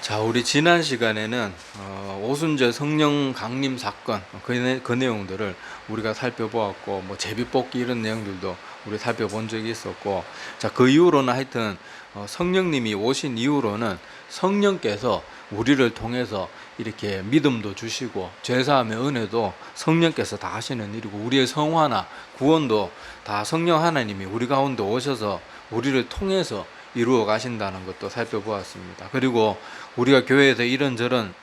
자, 우리 지난 시간에는 오순절 성령 강림 사건 그 내용들을 우리가 살펴보았고, 뭐 제비뽑기 이런 내용들도 우리 살펴본 적이 있었고, 자, 그 이후로는 하여튼 성령님이 오신 이후로는 성령께서 우리를 통해서 이렇게 믿음도 주시고 죄사함의 은혜도 성령께서 다 하시는 일이고, 우리의 성화나 구원도 다 성령 하나님이 우리 가운데 오셔서 우리를 통해서 이루어 가신다는 것도 살펴보았습니다. 그리고 우리가 교회에서 이런저런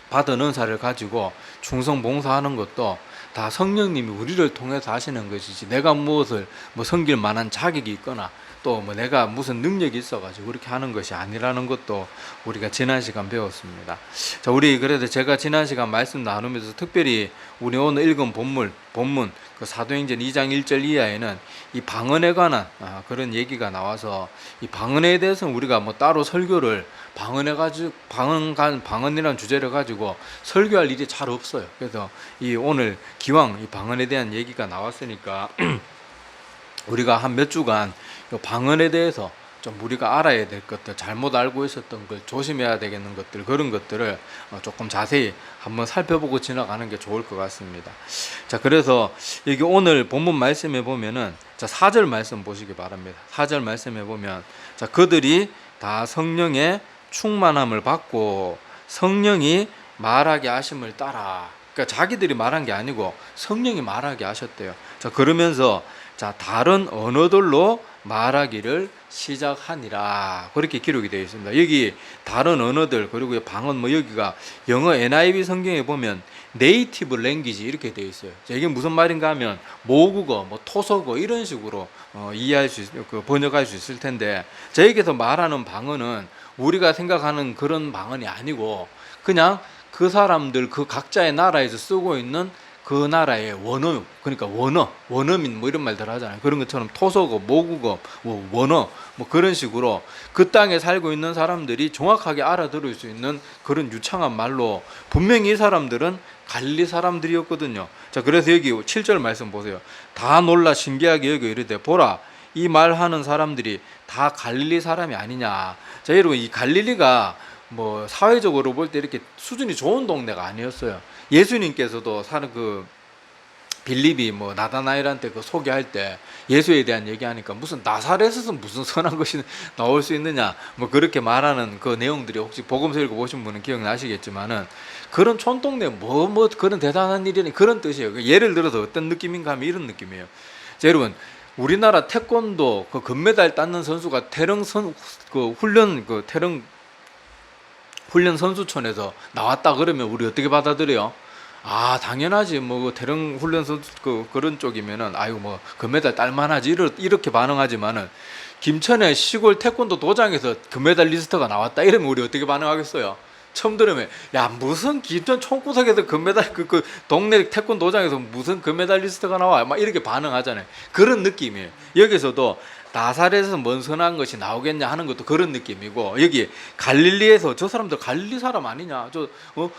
받은 은사를 가지고 충성 봉사하는 것도 다 성령님이 우리를 통해서 하시는 것이지, 내가 무엇을 섬길 만한 자격이 있거나 또 내가 무슨 능력이 있어가지고 그렇게 하는 것이 아니라는 것도 우리가 지난 시간 배웠습니다. 자, 우리 그래도 제가 지난 시간 말씀 나누면서 특별히 우리 오늘 읽은 본문 그 사도행전 2장 1절 이하에는 이 방언에 관한 그런 얘기가 나와서, 이 방언에 대해서는 우리가 따로 설교를 방언이라는 주제를 가지고 설교할 일이 잘 없어요. 그래서 이 오늘 기왕 이 방언에 대한 얘기가 나왔으니까 우리가 한 몇 주간 방언에 대해서 좀 우리가 알아야 될 것들, 잘못 알고 있었던 걸 조심해야 되겠는 것들, 그런 것들을 조금 자세히 한번 살펴보고 지나가는 게 좋을 것 같습니다. 자, 그래서 여기 오늘 본문 말씀에 보면은, 자, 4절 말씀 보시기 바랍니다. 4절 말씀에 보면, 자, 그들이 다 성령의 충만함을 받고 성령이 말하게 하심을 따라. 그러니까 자기들이 말한 게 아니고 성령이 말하게 하셨대요. 자, 그러면서 자, 다른 언어들로 말하기를 시작하니라, 그렇게 기록이 되어 있습니다. 여기 다른 언어들, 그리고 방언, 여기가 영어 NIV 성경에 보면 네이티브 랭귀지 이렇게 되어 있어요. 자, 이게 무슨 말인가 하면 모국어, 토속어 이런 식으로 이해할 수 번역할 수 있을 텐데, 자, 여기서 말하는 방언은 우리가 생각하는 그런 방언이 아니고 그냥 그 사람들 그 각자의 나라에서 쓰고 있는 그 나라의 원어, 그러니까 원어민 이런 말들 하잖아요. 그런 것처럼 토속어, 모국어, 원어 그런 식으로 그 땅에 살고 있는 사람들이 정확하게 알아들을 수 있는 그런 유창한 말로, 분명히 이 사람들은 갈릴리 사람들이었거든요. 자, 그래서 여기 7절 말씀 보세요. 다 놀라 신기하게 여기 이르되 보라, 이 말하는 사람들이 다 갈릴리 사람이 아니냐. 자, 여러분, 이 갈릴리가 사회적으로 볼 때 이렇게 수준이 좋은 동네가 아니었어요. 예수님께서도 사는 그 빌립이 나다나엘한테 그 소개할 때 예수에 대한 얘기하니까 무슨 나사렛에서 무슨 선한 것이 나올 수 있느냐 그렇게 말하는 그 내용들이, 혹시 복음서 읽어보신 분은 기억나시겠지만은, 그런 촌동네 그런 대단한 일이니 그런 뜻이에요. 예를 들어서 어떤 느낌인가 하면 이런 느낌이에요. 자, 여러분, 우리나라 태권도 그 금메달 땄는 선수가 태릉 훈련 선수촌에서 나왔다 그러면 우리 어떻게 받아들여요? 아, 당연하지. 태릉 훈련 선수 그런 쪽이면은 아유 금메달 딸만하지 이렇게 반응하지만은, 김천의 시골 태권도 도장에서 금메달리스트가 나왔다 이러면 우리 어떻게 반응하겠어요? 처음 들으면 야, 무슨 김천 총구석에서 금메달 그 동네 태권도 도장에서 무슨 금메달리스트가 나와 막 이렇게 반응하잖아요. 그런 느낌이에요. 여기서도 나사렛에서 뭔 선한 것이 나오겠냐 하는 것도 그런 느낌이고, 여기 갈릴리에서 저 사람들 갈릴리 사람 아니냐, 저거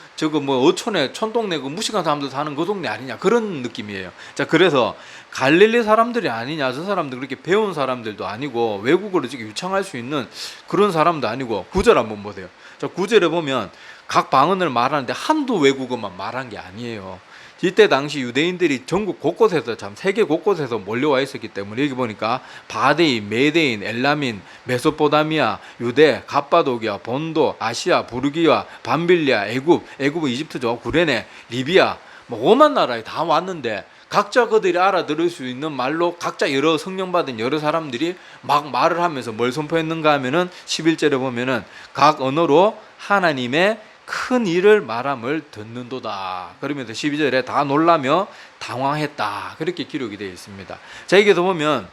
어촌에 촌동네 그 무식한 사람들 사는 그 동네 아니냐, 그런 느낌이에요. 자, 그래서 갈릴리 사람들이 아니냐, 저 사람들 그렇게 배운 사람들도 아니고 외국어를 지금 유창할 수 있는 그런 사람도 아니고. 9절 한번 보세요. 자, 9절에 보면 각 방언을 말하는데 한두 외국어만 말한 게 아니에요. 이때 당시 유대인들이 전국 곳곳에서, 세계 곳곳에서 몰려와 있었기 때문에, 여기 보니까 바데인, 메데인, 엘라민, 메소포다미아, 유대, 갑바도기아, 본도, 아시아, 부르기아, 밤빌리아, 애굽은 이집트죠, 구레네, 리비아, 오만 나라에 다 왔는데 각자 그들이 알아들을 수 있는 말로 각자 여러 성령받은 여러 사람들이 막 말을 하면서 뭘 선포했는가 하면은 11절에 보면은 각 언어로 하나님의 큰 일을 말함을 듣는도다. 그러면서 12절에 다 놀라며 당황했다, 그렇게 기록이 되어 있습니다. 자, 여기서 보면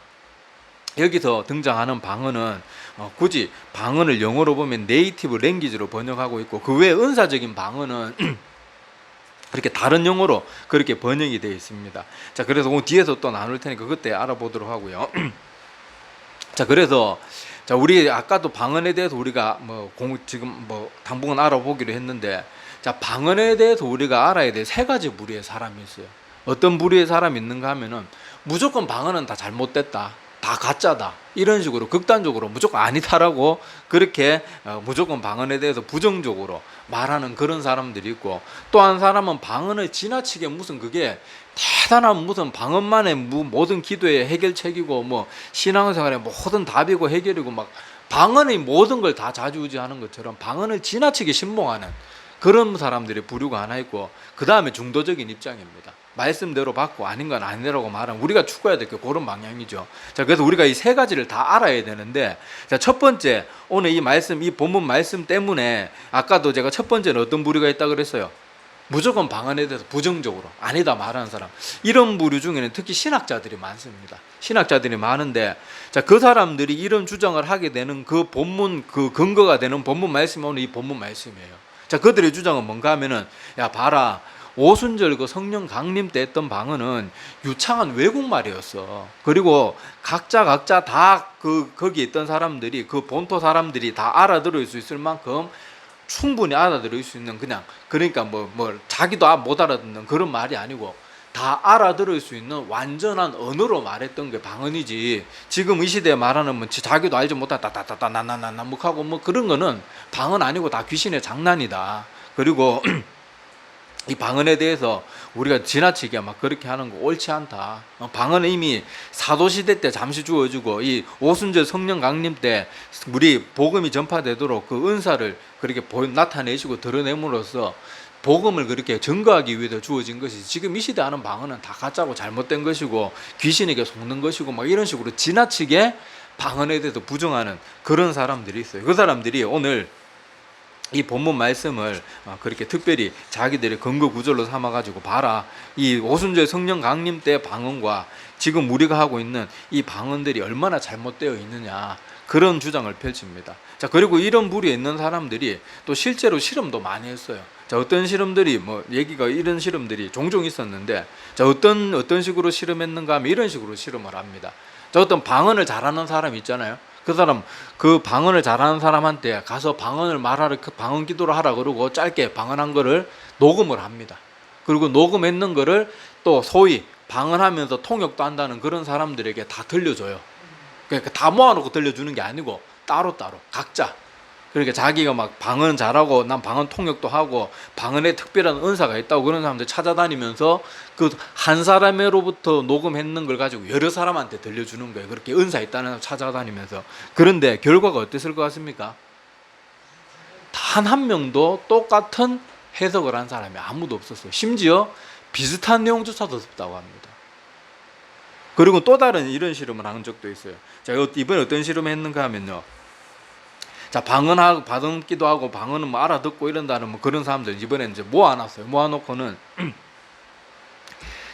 여기서 등장하는 방언은 굳이 방언을 영어로 보면 네이티브 랭귀지로 번역하고 있고, 그 외에 은사적인 방언은 그렇게 다른 용어로 그렇게 번역이 되어 있습니다. 자, 그래서 오늘 뒤에서 또 나눌 테니까 그때 알아보도록 하고요. 자, 그래서 자, 우리 아까도 방언에 대해서 우리가 지금 당분간 알아보기로 했는데, 자, 방언에 대해서 우리가 알아야 될 세 가지 부류의 사람이 있어요. 어떤 부류의 사람이 있는가 하면은 무조건 방언은 다 잘못됐다, 다 가짜다 이런 식으로 극단적으로 무조건 아니다라고 그렇게 무조건 방언에 대해서 부정적으로 말하는 그런 사람들이 있고, 또 한 사람은 방언을 지나치게 무슨 그게 대단한 무슨 방언만의 모든 기도의 해결책이고 뭐 신앙생활의 모든 답이고 해결이고 막 방언의 모든 걸 다 좌지우지하는 것처럼 방언을 지나치게 신봉하는 그런 사람들의 부류가 하나 있고, 그 다음에 중도적인 입장입니다. 말씀대로 받고 아닌 건 아니라고 말하는, 우리가 추구해야 될 게 그런 방향이죠. 자, 그래서 우리가 이 세 가지를 다 알아야 되는데, 자, 첫 번째, 오늘 이 말씀, 이 본문 말씀 때문에 아까도 제가 첫 번째는 어떤 부류가 있다 그랬어요? 무조건 방언에 대해서 부정적으로 아니다 말하는 사람. 이런 부류 중에는 특히 신학자들이 많습니다. 신학자들이 많은데, 자, 그 사람들이 이런 주장을 하게 되는 그 본문, 그 근거가 되는 본문 말씀이 오늘 이 본문 말씀이에요. 자, 그들의 주장은 뭔가 하면은, 야, 봐라. 오순절 그 성령 강림 때 했던 방언은 유창한 외국말이었어. 그리고 각자 다 거기 있던 사람들이, 그 본토 사람들이 다 알아들을 수 있을 만큼 충분히 알아들을 수 있는, 그냥 그러니까 뭐 자기도 못 알아듣는 그런 말이 아니고 다 알아들을 수 있는 완전한 언어로 말했던 게 방언이지, 지금 이 시대에 말하는 뭐 자기도 알지 못하다 따따따따 나나나나 묵하고 뭐 그런 거는 방언 아니고 다 귀신의 장난이다. 그리고 이 방언에 대해서 우리가 지나치게 막 그렇게 하는 거 옳지 않다. 방언은 이미 사도시대 때 잠시 주어지고, 이 오순절 성령 강림 때 우리 복음이 전파되도록 그 은사를 그렇게 나타내시고 드러냄으로써 복음을 그렇게 증거하기 위해서 주어진 것이지, 지금 이 시대 하는 방언은 다 가짜고 잘못된 것이고 귀신에게 속는 것이고 막 이런 식으로 지나치게 방언에 대해서 부정하는 그런 사람들이 있어요. 그 사람들이 오늘 이 본문 말씀을 그렇게 특별히 자기들의 근거 구절로 삼아가지고, 봐라, 이 오순절 성령 강림 때 방언과 지금 우리가 하고 있는 이 방언들이 얼마나 잘못되어 있느냐, 그런 주장을 펼칩니다. 자, 그리고 이런 부류에 있는 사람들이 또 실제로 실험도 많이 했어요. 자, 어떤 실험들이 얘기가 이런 실험들이 종종 있었는데, 자, 어떤 식으로 실험했는가 하면 이런 식으로 실험을 합니다. 자, 어떤 방언을 잘하는 사람 있잖아요. 그 사람, 그 방언을 잘하는 사람한테 가서 방언을 말하라, 그 방언 기도를 하라 그러고 짧게 방언한 거를 녹음을 합니다. 그리고 녹음했는 거를 또 소위 방언하면서 통역도 한다는 그런 사람들에게 다 들려줘요. 그러니까 다 모아놓고 들려주는 게 아니고 따로따로 각자. 그러니까 자기가 막 방언 잘하고 난 방언 통역도 하고 방언에 특별한 은사가 있다고 그런 사람들 찾아다니면서 그 한 사람으로부터 녹음했는 걸 가지고 여러 사람한테 들려주는 거예요. 그렇게 은사 있다는 사람 찾아다니면서. 그런데 결과가 어땠을 것 같습니까? 단 한 명도 똑같은 해석을 한 사람이 아무도 없었어요. 심지어 비슷한 내용조차도 없다고 합니다. 그리고 또 다른 이런 실험을 한 적도 있어요. 자, 이번에 어떤 실험을 했는가 하면요. 자, 방언하고 받기도 하고 방언은 뭐 알아듣고 이런다는 뭐 그런 사람들 이번에 이제 모아놨어요. 모아놓고는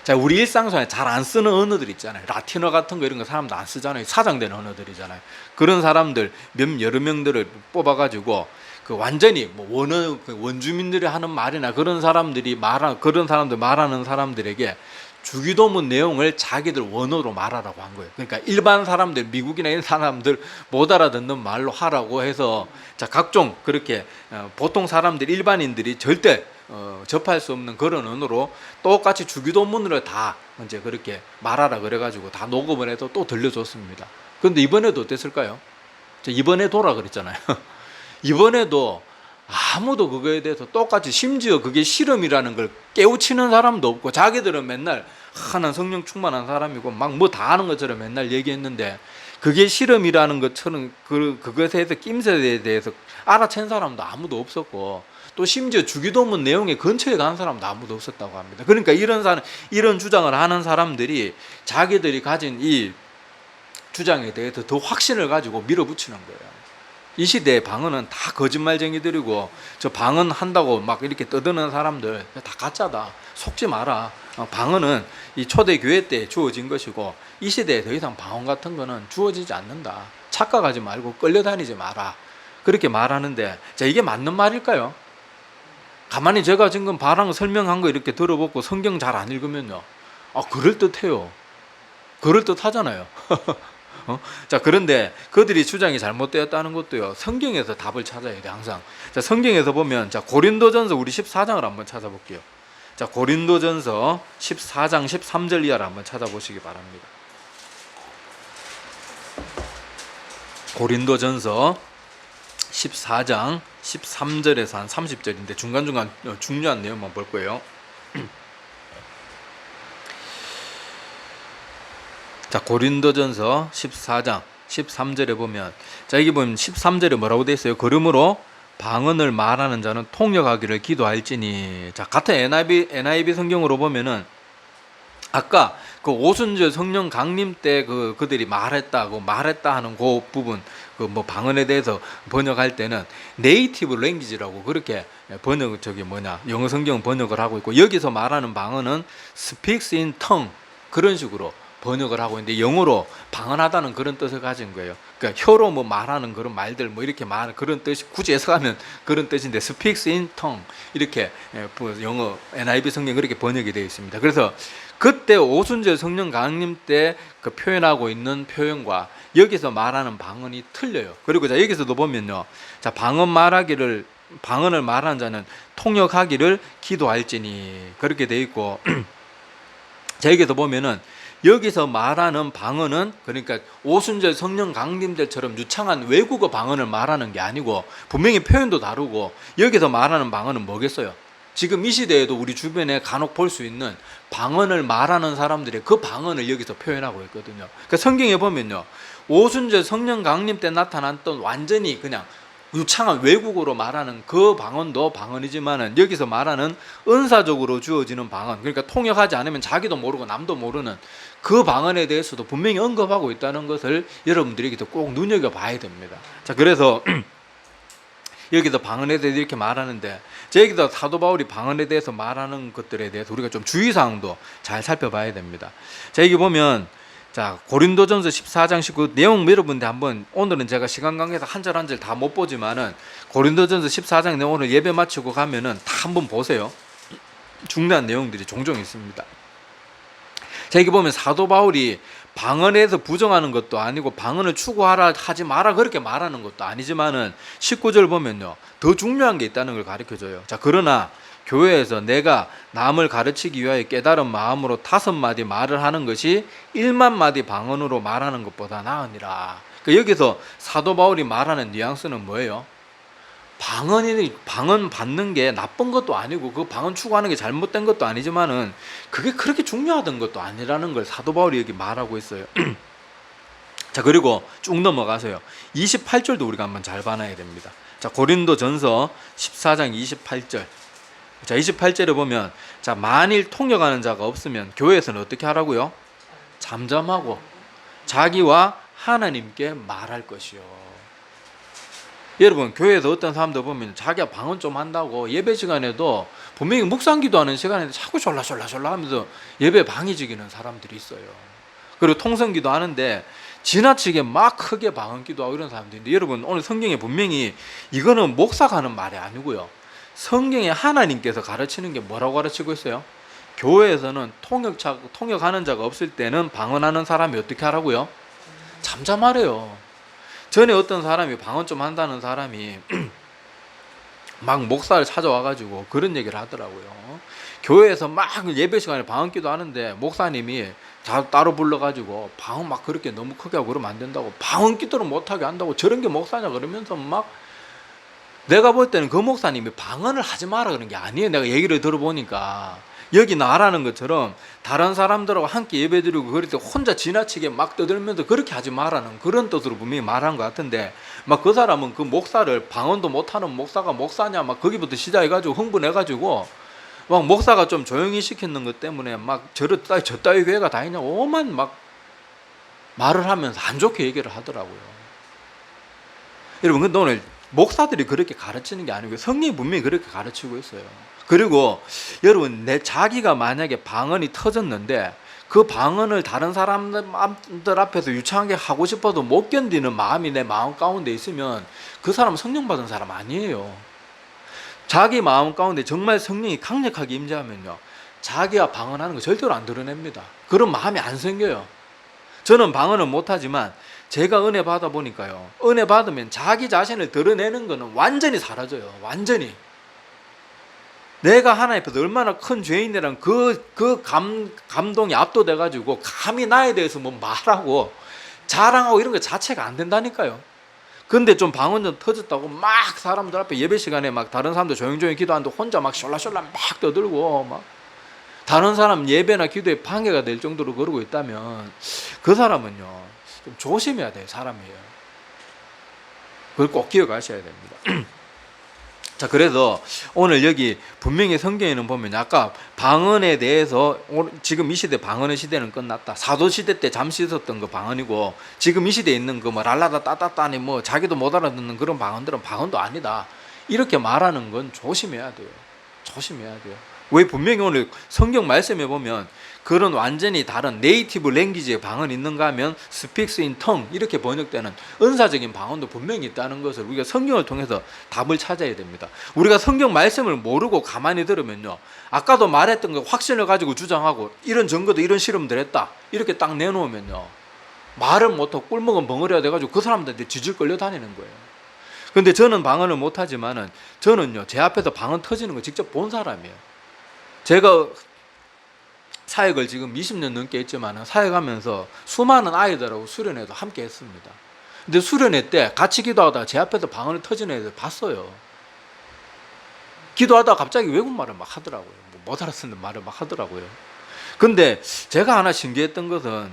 자, 우리 일상생활에 잘 안 쓰는 언어들 있잖아요. 라틴어 같은 거 이런 거 사람들 안 쓰잖아요. 사장되는 언어들이잖아요. 그런 사람들 여러 명들을 뽑아가지고 그 완전히 뭐 원주민들이 하는 말이나 그런 사람들 말하는 사람들에게 주기도문 내용을 자기들 원어로 말하라고 한 거예요. 그러니까 일반 사람들, 미국이나 이런 사람들 못 알아듣는 말로 하라고 해서, 자, 각종 그렇게 보통 사람들, 일반인들이 절대 접할 수 없는 그런 언어로 똑같이 주기도문으로 다 이제 그렇게 말하라 그래가지고 다 녹음을 해서 또 들려줬습니다. 그런데 이번에도 어땠을까요? 이번에도라 그랬잖아요. 이번에도 아무도 그거에 대해서 똑같이, 심지어 그게 실험이라는 걸 깨우치는 사람도 없고, 자기들은 맨날 난 성령 충만한 사람이고 막 뭐 다 하는 것처럼 맨날 얘기했는데, 그게 실험이라는 것처럼 그것에 대해서 낌새에 대해서 알아챈 사람도 아무도 없었고, 또 심지어 주기도문 내용에 근처에 간 사람도 아무도 없었다고 합니다. 그러니까 이런 주장을 하는 사람들이 자기들이 가진 이 주장에 대해서 더 확신을 가지고 밀어붙이는 거예요. 이 시대의 방언은 다 거짓말쟁이들이고, 저 방언 한다고 막 이렇게 떠드는 사람들 다 가짜다, 속지 마라. 방언은 이 초대교회 때 주어진 것이고, 이 시대에 더 이상 방언 같은 거는 주어지지 않는다. 착각하지 말고 끌려다니지 마라. 그렇게 말하는데, 자, 이게 맞는 말일까요? 가만히 제가 지금 바랑 설명한 거 이렇게 들어보고 성경 잘 안 읽으면요, 그럴듯해요. 그럴듯하잖아요. 자, 그런데 그들이 주장이 잘못되었다는 것도요, 성경에서 답을 찾아야 돼, 항상. 자, 성경에서 보면, 자, 고린도전서 우리 14장을 한번 찾아볼게요. 자, 고린도전서 14장 13절 이하를 한번 찾아보시기 바랍니다. 고린도전서 14장 13절에서 한 30절인데 중간중간 중요한 내용만 볼 거예요. 자, 고린도전서 14장 13절에 보면, 자, 여기 보면 13절에 뭐라고 되어 있어요? 그러므로 방언을 말하는 자는 통역하기를 기도할지니. 자, 같은 NIV 성경으로 보면은 아까 그 오순절 성령 강림 때 그들이 말했다 하는 그 부분, 그 뭐 방언에 대해서 번역할 때는 네이티브 랭귀지라고 그렇게 영어 성경 번역을 하고 있고, 여기서 말하는 방언은 speaks in tongue 그런 식으로 번역을 하고 있는데, 영어로 방언하다는 그런 뜻을 가진 거예요. 그러니까 혀로 뭐 말하는 그런 말들 뭐 이렇게 말하는 그런 뜻이, 굳이 해석하면 그런 뜻인데 speaks in tongue 이렇게 영어 NIV 성경 그렇게 번역이 되어 있습니다. 그래서 그때 오순절 성령 강림 때 그 표현하고 있는 표현과 여기서 말하는 방언이 틀려요. 그리고 자, 여기서도 보면요, 자, 방언을 말하는 자는 통역하기를 기도할지니 그렇게 되어 있고, 자, 여기서 보면은 여기서 말하는 방언은 그러니까 오순절 성령 강림 때처럼 유창한 외국어 방언을 말하는 게 아니고, 분명히 표현도 다르고, 여기서 말하는 방언은 뭐겠어요? 지금 이 시대에도 우리 주변에 간혹 볼 수 있는 방언을 말하는 사람들의 그 방언을 여기서 표현하고 있거든요. 그러니까 성경에 보면요, 오순절 성령 강림 때 나타났던 완전히 그냥 유창한 외국어로 말하는 그 방언도 방언이지만은, 여기서 말하는 은사적으로 주어지는 방언, 그러니까 통역하지 않으면 자기도 모르고 남도 모르는 그 방언에 대해서도 분명히 언급하고 있다는 것을 여러분들에게도 꼭 눈여겨봐야 됩니다. 자, 그래서 여기도 방언에 대해서 이렇게 말하는데, 여기도 사도 바울이 방언에 대해서 말하는 것들에 대해서 우리가 좀 주의사항도 잘 살펴봐야 됩니다. 자, 여기 보면, 자, 고린도전서 14장 19 내용 여러분들 한번, 오늘은 제가 시간 관계에서 한 절 한 절 다 못 보지만은 고린도전서 14장 내용 오늘 예배 마치고 가면은 다 한번 보세요. 중요한 내용들이 종종 있습니다. 자, 여기 보면 사도 바울이 방언에 대해서 부정하는 것도 아니고 방언을 추구하라 하지 마라 그렇게 말하는 것도 아니지만은 19절 보면요, 더 중요한 게 있다는 걸 가르쳐줘요. 자, 그러나 교회에서 내가 남을 가르치기 위하여 깨달은 마음으로 5마디 말을 하는 것이 1만 마디 방언으로 말하는 것보다 나으니라. 그러니까 여기서 사도 바울이 말하는 뉘앙스는 뭐예요? 방언 받는 게 나쁜 것도 아니고 그 방언 추구하는 게 잘못된 것도 아니지만은 그게 그렇게 중요하던 것도 아니라는 걸 사도 바울이 여기 말하고 있어요. 자, 그리고 쭉 넘어가서요, 28절도 우리가 한번 잘 봐놔야 됩니다. 자, 고린도전서 14장 28절. 자, 28절에 보면, 자, 만일 통역하는 자가 없으면 교회에서는 어떻게 하라고요? 잠잠하고 자기와 하나님께 말할 것이요. 여러분, 교회에서 어떤 사람들 보면 자기가 방언 좀 한다고 예배 시간에도 분명히 묵상 기도하는 시간에도 자꾸 졸라 하면서 예배 방해지기는 사람들이 있어요. 그리고 통성 기도하는데 지나치게 막 크게 방언 기도하고 이런 사람들이 있는데, 여러분, 오늘 성경에 분명히 이거는 목사가 하는 말이 아니고요, 성경에 하나님께서 가르치는 게 뭐라고 가르치고 있어요? 교회에서는 통역하는 자가 없을 때는 방언하는 사람이 어떻게 하라고요? 잠잠하래요. 전에 어떤 사람이 방언 좀 한다는 사람이 막 목사를 찾아와가지고 그런 얘기를 하더라고요. 교회에서 막 예배 시간에 방언 기도하는데 목사님이 따로 불러가지고 방언 막 그렇게 너무 크게 하고 그러면 안 된다고, 방언 기도를 못하게 한다고, 저런 게 목사냐 그러면서 막, 내가 볼 때는 그 목사님이 방언을 하지 마라 그런 게 아니에요. 내가 얘기를 들어보니까 여기 나라는 것처럼 다른 사람들하고 함께 예배드리고 그럴 때 혼자 지나치게 막 떠들면서 그렇게 하지 마라는 그런 뜻으로 분명히 말한 것 같은데, 막 그 사람은 그 목사를, 방언도 못하는 목사가 목사냐 막 거기부터 시작해가지고 흥분해가지고 막 목사가 좀 조용히 시키는 것 때문에 막 저 따위 교회가 다 있냐고 오만 막 말을 하면서 안 좋게 얘기를 하더라고요. 여러분, 근데 오늘 목사들이 그렇게 가르치는 게 아니고 성경이 분명히 그렇게 가르치고 있어요. 그리고 여러분, 자기가 만약에 방언이 터졌는데 그 방언을 다른 사람들 앞에서 유창하게 하고 싶어도 못 견디는 마음이 내 마음 가운데 있으면 그 사람은 성령 받은 사람 아니에요. 자기 마음 가운데 정말 성령이 강력하게 임재하면요, 자기가 방언하는 거 절대로 안 드러냅니다. 그런 마음이 안 생겨요. 저는 방언은 못하지만 제가 은혜 받아 보니까요, 은혜 받으면 자기 자신을 드러내는 거는 완전히 사라져요. 완전히. 내가 하나님 앞에서 얼마나 큰 죄인이란 감동이 압도돼가지고 감히 나에 대해서 뭐 말하고 자랑하고 이런 거 자체가 안 된다니까요. 근데 좀 방언 좀 터졌다고 막 사람들 앞에 예배 시간에 막 다른 사람들 조용조용히 기도하는데 혼자 막 숄라숄라 막 떠들고 막 다른 사람 예배나 기도에 방해가 될 정도로 그러고 있다면 그 사람은요 좀 조심해야 돼요. 사람이에요. 그걸 꼭 기억하셔야 됩니다. 자, 그래서 오늘 여기 분명히 성경에는 보면 아까 방언에 대해서 지금 이 시대 방언의 시대는 끝났다. 사도 시대 때 잠시 있었던 거 방언이고 지금 이 시대에 있는 거 뭐 랄라다 따따따니 뭐 자기도 못 알아듣는 그런 방언들은 방언도 아니다. 이렇게 말하는 건 조심해야 돼요. 조심해야 돼요. 왜 분명히 오늘 성경 말씀에 보면 그런 완전히 다른 네이티브 랭귀지의 방언이 있는가 하면 speaks in tongue 이렇게 번역되는 은사적인 방언도 분명히 있다는 것을 우리가 성경을 통해서 답을 찾아야 됩니다. 우리가 성경 말씀을 모르고 가만히 들으면요 아까도 말했던 거 확신을 가지고 주장하고 이런 증거도 이런 실험들 했다 이렇게 딱 내놓으면요 말을 못하고 꿀먹은 벙어리가 돼가지고 그 사람들한테 지질 끌려 다니는 거예요. 근데 저는 방언을 못하지만은 저는요 제 앞에서 방언 터지는 거 직접 본 사람이에요. 제가 사역을 지금 20년 넘게 했지만 사역하면서 수많은 아이들하고 수련회도 함께 했습니다. 근데 수련회 때 같이 기도하다가 제 앞에서 방언을 터지는 애들 봤어요. 기도하다가 갑자기 외국말을 막 하더라고요. 못 알아듣는 말을 막 하더라고요. 근데 제가 하나 신기했던 것은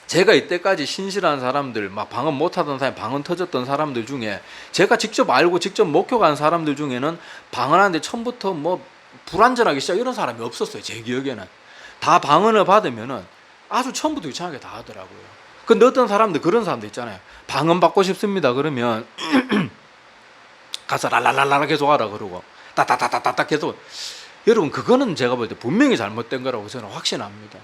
제가 이때까지 신실한 사람들, 막 방언 못하던 사람, 방언 터졌던 사람들 중에 제가 직접 알고 직접 목격한 사람들 중에는 방언하는데 처음부터 뭐 불완전하게 시작 이런 사람이 없었어요. 제 기억에는 다 방언을 받으면은 아주 처음부터 유창하게 다 하더라고요. 근데 어떤 사람들 그런 사람들 있잖아요. 방언 받고 싶습니다 그러면 가서 랄랄랄라 계속 하라 그러고 따따따따따 계속. 여러분 그거는 제가 볼 때 분명히 잘못된 거라고 저는 확신합니다.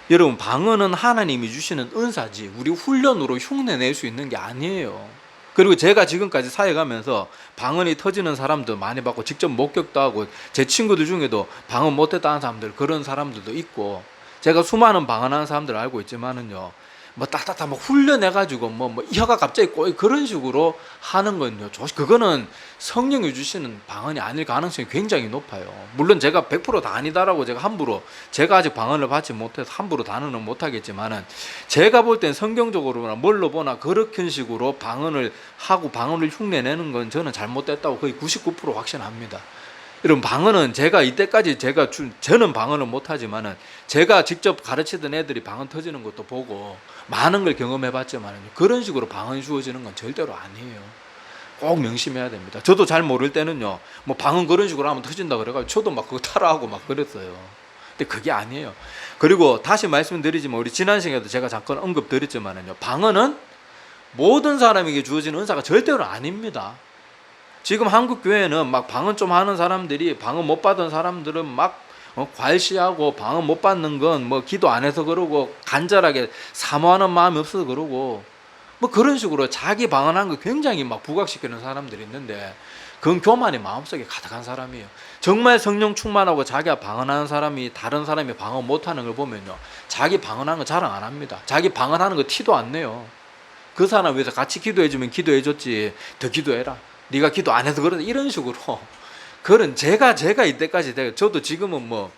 여러분 방언은 하나님이 주시는 은사지 우리 훈련으로 흉내낼 수 있는 게 아니에요. 그리고 제가 지금까지 사역하면서 방언이 터지는 사람도 많이 봤고 직접 목격도 하고 제 친구들 중에도 방언 못했다는 사람들 그런 사람들도 있고 제가 수많은 방언하는 사람들을 알고 있지만은요 뭐 딱딱딱 뭐 훈련해가지고 뭐 혀가 갑자기 꼬이 그런 식으로 하는 건요 그거는 성령이 주시는 방언이 아닐 가능성이 굉장히 높아요. 물론 제가 100% 다 아니다라고 제가 함부로 제가 아직 방언을 받지 못해서 함부로 단언은 못하겠지만은 제가 볼 땐 성경적으로나 뭘로 보나 그렇게 식으로 방언을 하고 방언을 흉내내는 건 저는 잘못됐다고 거의 99% 확신합니다. 여러분 방언은 제가 이때까지 저는 방언을 못하지만은 제가 직접 가르치던 애들이 방언 터지는 것도 보고 많은 걸 경험해봤지만 그런 식으로 방언이 주어지는 건 절대로 아니에요. 꼭 명심해야 됩니다. 저도 잘 모를 때는요 뭐 방언 그런 식으로 하면 터진다 그래가지고 저도 막 그거 따라하고 막 그랬어요. 근데 그게 아니에요. 그리고 다시 말씀드리지만 우리 지난 시간에도 제가 잠깐 언급드렸지만은요 방언은 모든 사람에게 주어지는 은사가 절대로 아닙니다. 지금 한국 교회는 막 방언 좀 하는 사람들이 방언 못 받은 사람들은 막 괄시하고 방언 못 받는 건 뭐 기도 안 해서 그러고 간절하게 사모하는 마음이 없어서 그러고 뭐 그런 식으로 자기 방언한 거 굉장히 막 부각시키는 사람들이 있는데 그건 교만이 마음속에 가득한 사람이에요. 정말 성령 충만하고 자기가 방언하는 사람이 다른 사람이 방언 못하는 걸 보면요 자기 방언하는 거 자랑 안 합니다. 자기 방언하는 거 티도 안 내요. 그 사람 위해서 같이 기도해주면 기도해줬지 더 기도해라 네가 기도 안 해서 그러다 이런 식으로 그런 제가 이때까지 저도 지금은 뭐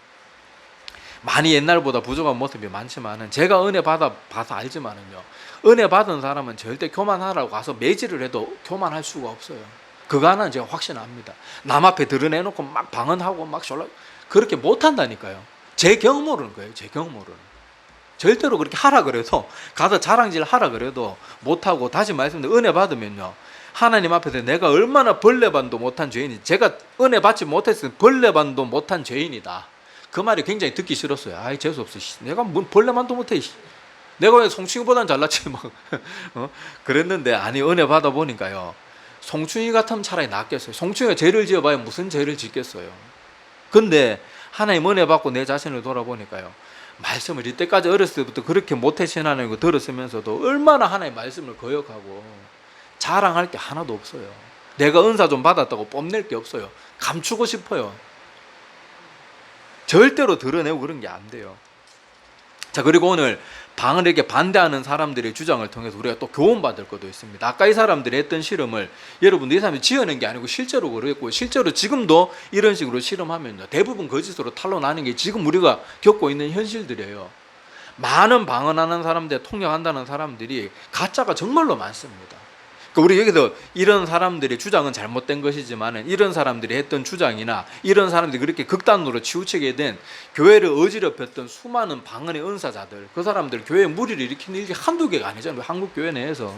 많이 옛날보다 부족한 모습이 많지만은 제가 은혜 봐서 알지만은요 은혜 받은 사람은 절대 교만하라고 가서 매질을 해도 교만할 수가 없어요. 그거 하나는 제가 확신합니다. 남 앞에 드러내놓고 막 방언하고 막 그렇게 못한다니까요. 제 경험으로는 거예요. 제 경험으로는 절대로 그렇게 하라 그래도 가서 자랑질 하라 그래도 못하고 다시 말씀드려 은혜 받으면요 하나님 앞에서 내가 얼마나 벌레반도 못한 죄인이 제가 은혜 받지 못했으면 벌레반도 못한 죄인이다. 그 말이 굉장히 듣기 싫었어요. 아이 재수없어. 내가 뭔 벌레만도 못해. 내가 왜 송충이보단 잘났지 막 그랬는데 아니 은혜 받아 보니까요 송충이 같으면 차라리 낫겠어요. 송충이가 죄를 지어봐야 무슨 죄를 짓겠어요. 근데 하나님 은혜 받고 내 자신을 돌아보니까요 말씀을 이때까지 어렸을 때부터 그렇게 못해신하는 거 들었으면서도 얼마나 하나님 말씀을 거역하고 자랑할 게 하나도 없어요. 내가 은사 좀 받았다고 뽐낼 게 없어요. 감추고 싶어요. 절대로 드러내고 그런 게 안 돼요. 자 그리고 오늘 방언에게 반대하는 사람들의 주장을 통해서 우리가 또 교훈받을 것도 있습니다. 아까 이 사람들이 했던 실험을 여러분들 이 사람이 지어낸 게 아니고 실제로 그랬고 실제로 지금도 이런 식으로 실험하면요 대부분 거짓으로 탄로나는 게 지금 우리가 겪고 있는 현실들이에요. 많은 방언하는 사람들 통역한다는 사람들이 가짜가 정말로 많습니다. 그러니까 우리 여기서 이런 사람들의 주장은 잘못된 것이지만 이런 사람들이 했던 주장이나 이런 사람들이 그렇게 극단으로 치우치게 된 교회를 어지럽혔던 수많은 방언의 은사자들, 그 사람들 교회에 무리를 일으키는 일이 한두 개가 아니잖아요. 한국 교회 내에서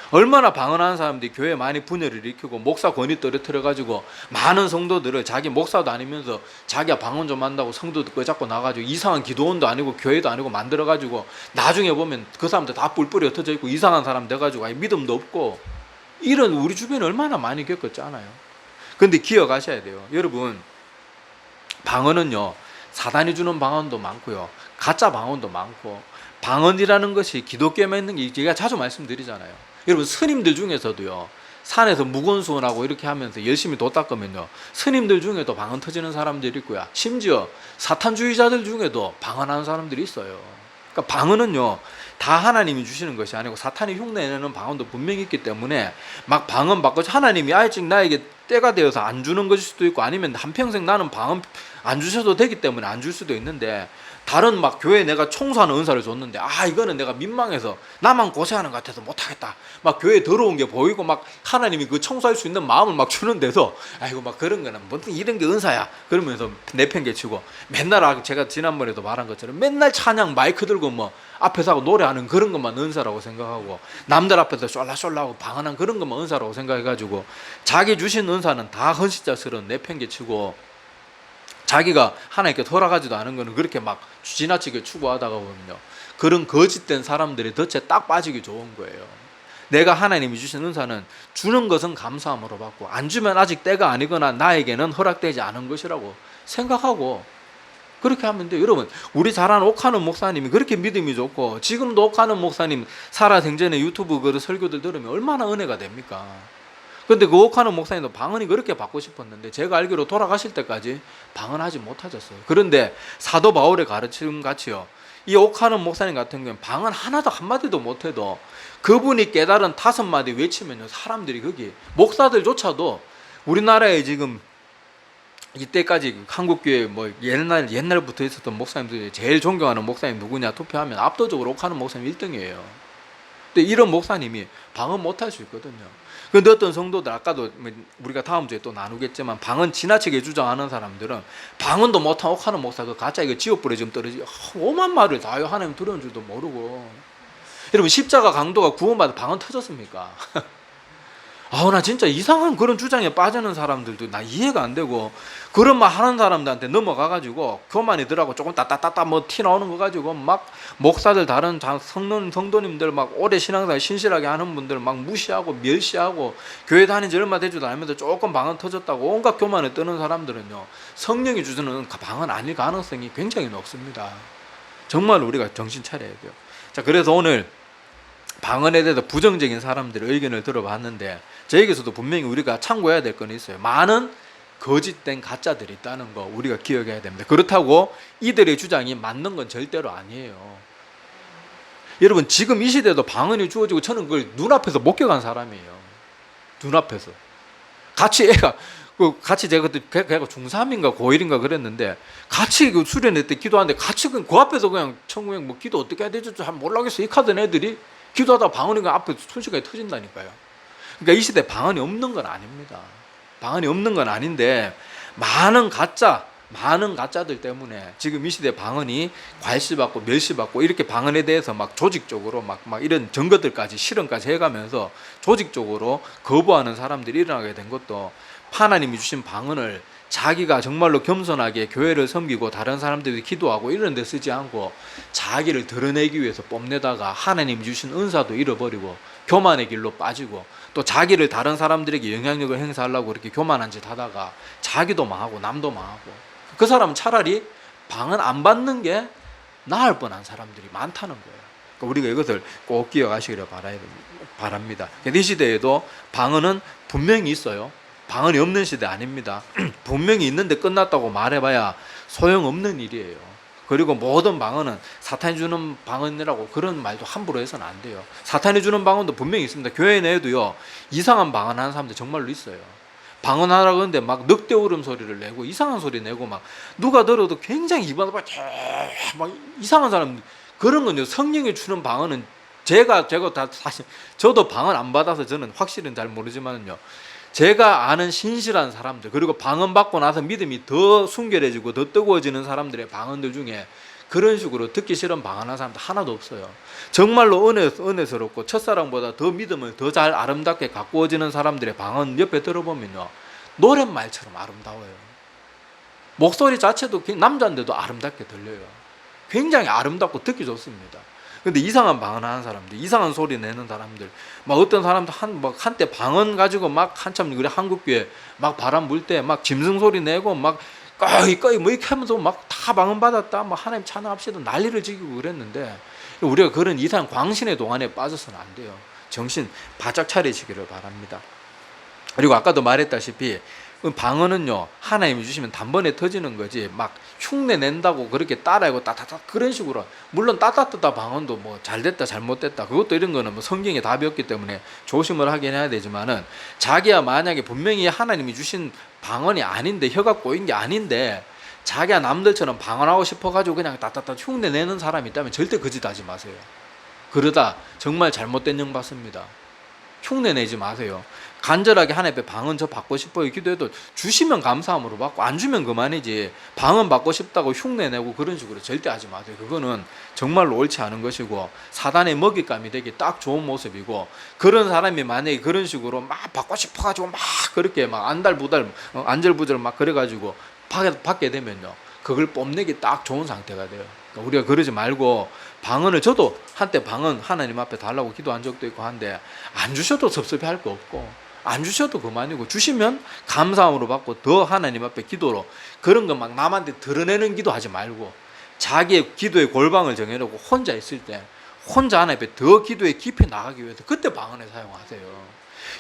얼마나 방언하는 사람들이 교회에 많이 분열을 일으키고 목사 권위 떨어뜨려가지고 많은 성도들을 자기 목사도 아니면서 자기가 방언 좀 한다고 성도들 끄잡고 나가지고 이상한 기도원도 아니고 교회도 아니고 만들어가지고 나중에 보면 그 사람들 다 뿔뿔이 흩어져 있고 이상한 사람 돼가지고 아예 믿음도 없고, 이런 우리 주변에 얼마나 많이 겪었잖아요. 근데 기억하셔야 돼요. 여러분, 방언은요, 사단이 주는 방언도 많고요, 가짜 방언도 많고, 방언이라는 것이 기독교에만 있는 게 제가 자주 말씀드리잖아요. 여러분, 스님들 중에서도요, 산에서 무건수원하고 이렇게 하면서 열심히 도 닦으면요, 스님들 중에도 방언 터지는 사람들이 있고요, 심지어 사탄주의자들 중에도 방언하는 사람들이 있어요. 그러니까 방언은요, 다 하나님이 주시는 것이 아니고 사탄이 흉내내는 방언도 분명히 있기 때문에 막 방언 받고 하나님이 아직 나에게 때가 되어서 안 주는 것일 수도 있고, 아니면 한평생 나는 방언 안 주셔도 되기 때문에 안 줄 수도 있는데, 다른 막 교회에 내가 청소하는 은사를 줬는데 이거는 내가 민망해서 나만 고생하는 것 같아서 못하겠다, 막 교회에 더러운 게 보이고 막 하나님이 그 청소할 수 있는 마음을 막 주는 데서 아이고 막 그런 거는 뭐 이런 게 은사야 그러면서 내팽개치고, 맨날 제가 지난번에도 말한 것처럼 맨날 찬양 마이크 들고 뭐 앞에서 하고 노래하는 그런 것만 은사라고 생각하고, 남들 앞에서 쏠라쏠라하고 방언한 그런 것만 은사라고 생각해가지고 자기 주신 은사는 다 헌신자스러운 내팽개치고, 자기가 하나님께 돌아가지도 않은 거는 그렇게 막 지나치게 추구하다가 보면요, 그런 거짓된 사람들이 덫에 딱 빠지기 좋은 거예요. 내가 하나님이 주신 은사는 주는 것은 감사함으로 받고, 안 주면 아직 때가 아니거나 나에게는 허락되지 않은 것이라고 생각하고 그렇게 하면 돼요. 여러분, 우리 잘 아는 옥하는 목사님이 그렇게 믿음이 좋고, 지금도 옥하는 목사님 살아생전에 유튜브 그 설교들 들으면 얼마나 은혜가 됩니까? 근데 그 옥하는 목사님도 방언이 그렇게 받고 싶었는데 제가 알기로 돌아가실 때까지 방언하지 못하셨어요. 그런데 사도 바울의 가르침 같이요, 이 옥하는 목사님 같은 경우는 방언 하나도 한마디도 못해도 그분이 깨달은 5마디 외치면요, 사람들이 거기 목사들조차도, 우리나라에 지금 이때까지 한국교회 뭐 옛날부터 있었던 목사님들 제일 존경하는 목사님 누구냐 투표하면 압도적으로 옥하는 목사님 1등이에요. 근데 이런 목사님이 방언 못할 수 있거든요. 근데 어떤 성도들, 아까도 우리가 다음 주에 또 나누겠지만, 방언 지나치게 주장하는 사람들은 방언도 못한 옥하는 목사 그 가짜 이거 지옥불에 지금 떨어지고 오만 말을 다 하나님 들은 줄도 모르고. 여러분, 십자가 강도가 구원받아 방언 터졌습니까? 나 진짜 이상한 그런 주장에 빠지는 사람들도 나 이해가 안 되고, 그런 말 하는 사람들한테 넘어가가지고 교만이들하고 조금 따따따따 뭐 티 나오는 거 가지고 막 목사들, 다른 성도님들 막 오래 신앙생활 신실하게 하는 분들 막 무시하고 멸시하고, 교회 다닌 지 얼마 되지도 않으면서 조금 방언 터졌다고 온갖 교만에 뜨는 사람들은요, 성령이 주시는 방언 아닐 가능성이 굉장히 높습니다. 정말 우리가 정신 차려야 돼요. 자, 그래서 오늘 방언에 대해서 부정적인 사람들의 의견을 들어봤는데, 저에게서도 분명히 우리가 참고해야 될 건 있어요. 많은 거짓된 가짜들이 있다는 거 우리가 기억해야 됩니다. 그렇다고 이들의 주장이 맞는 건 절대로 아니에요. 여러분, 지금 이 시대도 방언이 주어지고, 저는 그걸 눈앞에서 목격한 사람이에요. 눈앞에서 같이 제가 그때 걔가 중3인가 고1인가 그랬는데, 같이 그 수련회 때 기도하는데 같이 그 앞에서 그냥 천국에 뭐 기도 어떻게 해야 될지 잘 몰라겠어 이 하던 애들이 기도하다가 방언이 앞에 순식간에 터진다니까요. 그러니까 이 시대에 방언이 없는 건 아닙니다. 방언이 없는 건 아닌데, 많은 가짜들 때문에 지금 이 시대에 방언이 괄시받고 멸시받고, 이렇게 방언에 대해서 막 조직적으로 막 이런 증거들까지 실험까지 해가면서 조직적으로 거부하는 사람들이 일어나게 된 것도, 하나님이 주신 방언을 자기가 정말로 겸손하게 교회를 섬기고 다른 사람들이 기도하고 이런 데 쓰지 않고 자기를 드러내기 위해서 뽐내다가 하나님이 주신 은사도 잃어버리고 교만의 길로 빠지고, 또 자기를 다른 사람들에게 영향력을 행사하려고 그렇게 교만한 짓 하다가 자기도 망하고 남도 망하고, 그 사람은 차라리 방언 안 받는 게 나을 뻔한 사람들이 많다는 거예요. 그러니까 우리가 이것을 꼭 기억하시기를 바랍니다. 이 시대에도 방언은 분명히 있어요. 방언이 없는 시대 아닙니다. 분명히 있는데 끝났다고 말해봐야 소용없는 일이에요. 그리고 모든 방언은 사탄이 주는 방언이라고 그런 말도 함부로 해서는 안 돼요. 사탄이 주는 방언도 분명히 있습니다. 교회 내에도요, 이상한 방언하는 사람들 정말로 있어요. 방언하라고 하는데 막 늑대 울음소리를 내고 이상한 소리 내고, 막 누가 들어도 굉장히 입안 막 이상한 사람, 그런 건요, 성령이 주는 방언은 제가 다 사실 저도 방언 안 받아서 저는 확실은 잘 모르지만은요. 제가 아는 신실한 사람들, 그리고 방언 받고 나서 믿음이 더 순결해지고 더 뜨거워지는 사람들의 방언들 중에 그런 식으로 듣기 싫은 방언하는 사람들 하나도 없어요. 정말로 은혜스럽고 첫사랑보다 더 믿음을 더 잘 아름답게 가꾸어지는 사람들의 방언 옆에 들어보면요, 노랫말처럼 아름다워요. 목소리 자체도 남자인데도 아름답게 들려요. 굉장히 아름답고 듣기 좋습니다. 근데 이상한 방언하는 사람들, 이상한 소리 내는 사람들, 막 어떤 사람들 한때 방언 가지고 막 한참 우리 한국교회 막 바람 불 때 막 짐승 소리 내고 막 꺼이 뭐 이렇게 하면서 막 다 방언 받았다, 뭐 하나님 찬양합시다 난리를 지기고 그랬는데, 우리가 그런 이상 광신의 동안에 빠져서는 안 돼요. 정신 바짝 차리시기를 바랍니다. 그리고 아까도 말했다시피 방언은요, 하나님이 주시면 단번에 터지는 거지 막 흉내 낸다고 그렇게 따라하고 따따따 그런 식으로, 물론 따따따따 방언도 뭐 잘됐다 잘못됐다 그것도 이런 거는 뭐 성경에 답이 없기 때문에 조심을 하긴 해야 되지만은, 자기야 만약에 분명히 하나님이 주신 방언이 아닌데, 혀가 꼬인 게 아닌데 자기야 남들처럼 방언하고 싶어가지고 그냥 따따따 흉내 내는 사람이 있다면 절대 그 짓 하지 마세요. 그러다 정말 잘못된 영 받습니다. 흉내 내지 마세요. 간절하게 하나님 앞에 방언 저 받고 싶어요 기도해도 주시면 감사함으로 받고, 안 주면 그만이지 방언 받고 싶다고 흉내 내고 그런 식으로 절대 하지 마세요. 그거는 정말로 옳지 않은 것이고 사단의 먹잇감이 되기 딱 좋은 모습이고, 그런 사람이 만약에 그런 식으로 막 받고 싶어가지고 막 그렇게 막 안달부달 안절부절 막 그래가지고 받게 되면요, 그걸 뽐내기 딱 좋은 상태가 돼요. 그러니까 우리가 그러지 말고, 방언을 저도 한때 방언 하나님 앞에 달라고 기도한 적도 있고 한데, 안 주셔도 섭섭해할 거 없고 안 주셔도 그만이고, 주시면 감사함으로 받고 더 하나님 앞에 기도로, 그런 거 막 남한테 드러내는 기도하지 말고 자기의 기도의 골방을 정해놓고 혼자 있을 때 혼자 하나님 앞에 더 기도에 깊이 나가기 위해서 그때 방언을 사용하세요.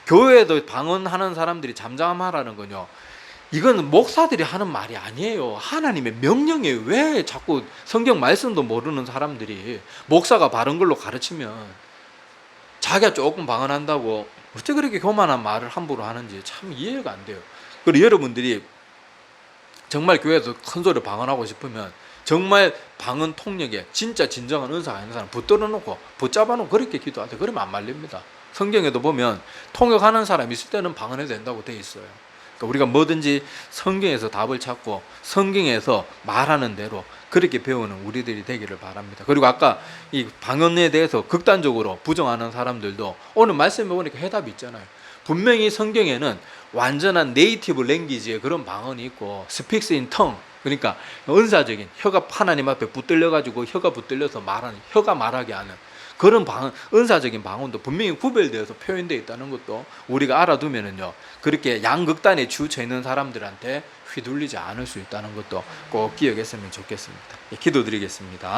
교회에도 방언하는 사람들이 잠잠하라는 건요, 이건 목사들이 하는 말이 아니에요. 하나님의 명령이에요. 왜 자꾸 성경 말씀도 모르는 사람들이 목사가 바른 걸로 가르치면 자기가 조금 방언한다고 어떻게 그렇게 교만한 말을 함부로 하는지 참 이해가 안 돼요. 그리고 여러분들이 정말 교회에서 큰 소리로 방언하고 싶으면 정말 방언 통역에 진짜 진정한 은사가 있는 사람 붙들어 놓고 붙잡아 놓고 그렇게 기도하세요. 그러면 안 말립니다. 성경에도 보면 통역하는 사람이 있을 때는 방언해도 된다고 돼 있어요. 그러니까 우리가 뭐든지 성경에서 답을 찾고 성경에서 말하는 대로 그렇게 배우는 우리들이 되기를 바랍니다. 그리고 아까 이 방언에 대해서 극단적으로 부정하는 사람들도 오늘 말씀해 보니까 해답이 있잖아요. 분명히 성경에는 완전한 네이티브 랭귀지의 그런 방언이 있고, 스픽스 인 텅, 그러니까 은사적인 혀가 하나님 앞에 붙들려 가지고 혀가 붙들려서 말하는, 혀가 말하게 하는 그런 방언, 은사적인 방언도 분명히 구별되어서 표현되어 있다는 것도 우리가 알아두면은요, 그렇게 양극단에 치우쳐 있는 사람들한테 휘둘리지 않을 수 있다는 것도 꼭 기억했으면 좋겠습니다. 기도드리겠습니다.